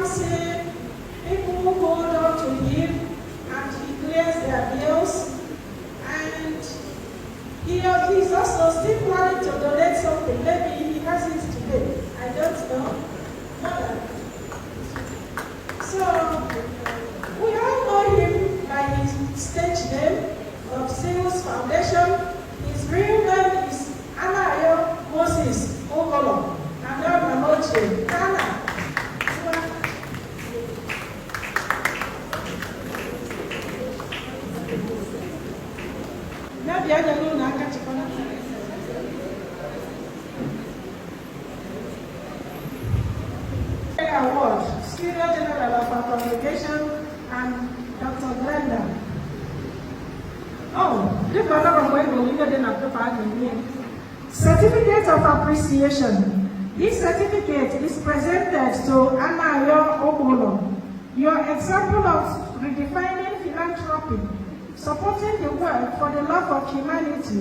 see people who hold on to him and he clears their bills. And he's also still planning to donate something. Maybe he has it today. I don't know. So, we all know him by his stage name of Zeus Foundation. His real name is Anayo Moses Ogolo. And I'm Namoche. Ghana. Award, Superior General of our congregation, and Dr. Glenda. Certificate of Appreciation. This certificate is presented to Anayo Ogolo, your example of redefining philanthropy, supporting the work for the love of humanity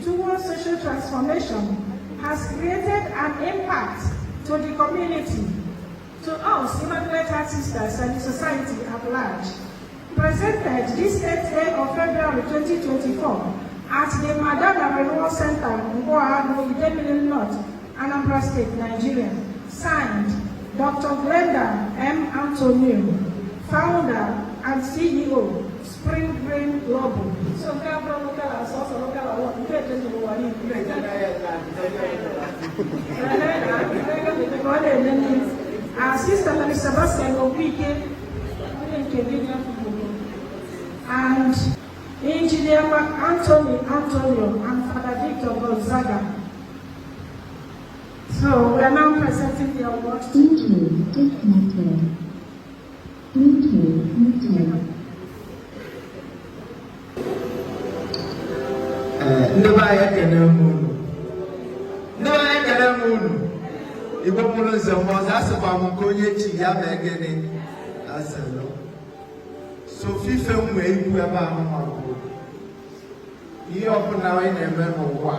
towards social transformation, has created an impact to the community, to us, Immaculate Heart Sisters, and the society at large. Presented this 8th day of February 2024 at the Madonna Renewal Center, Ngoa, Idemili North, Anambra State, Nigeria. Signed, Dr. Glenda M. Antonio, founder and CEO, Spring Green Global. So, our sister Sebastian Opike, and Engineer Antonio and Father Victor Gonzaga. So we are now presenting the award. Bluetooth disconnected. Bluetooth muted. Ibo mulo zamo zase kwa mkonye chi ya megene aselo so fife mwe ibu eba amako iyo kuna we na eme no wa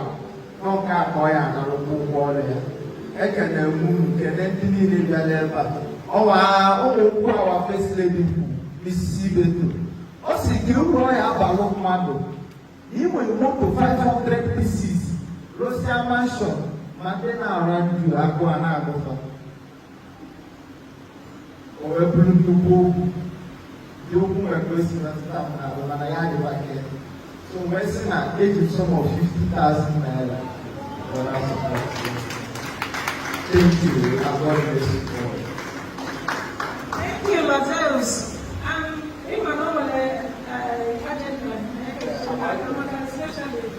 no ka ko ya na ro ko le ya e ka na mu kene ndini ni bia le ba o wa o ku our first lady Mrs. Beto o si ki ro ya ba lo mado yi mo moto 500 pieces Rosia Mansion Mandela around you, I go and I go for. Or a blue to go, you open a question and stuff now, and I had it back here. So, Western at age some of 50,000 naira. Thank you, I God bless you. Thank you, Zeus. I'm an organization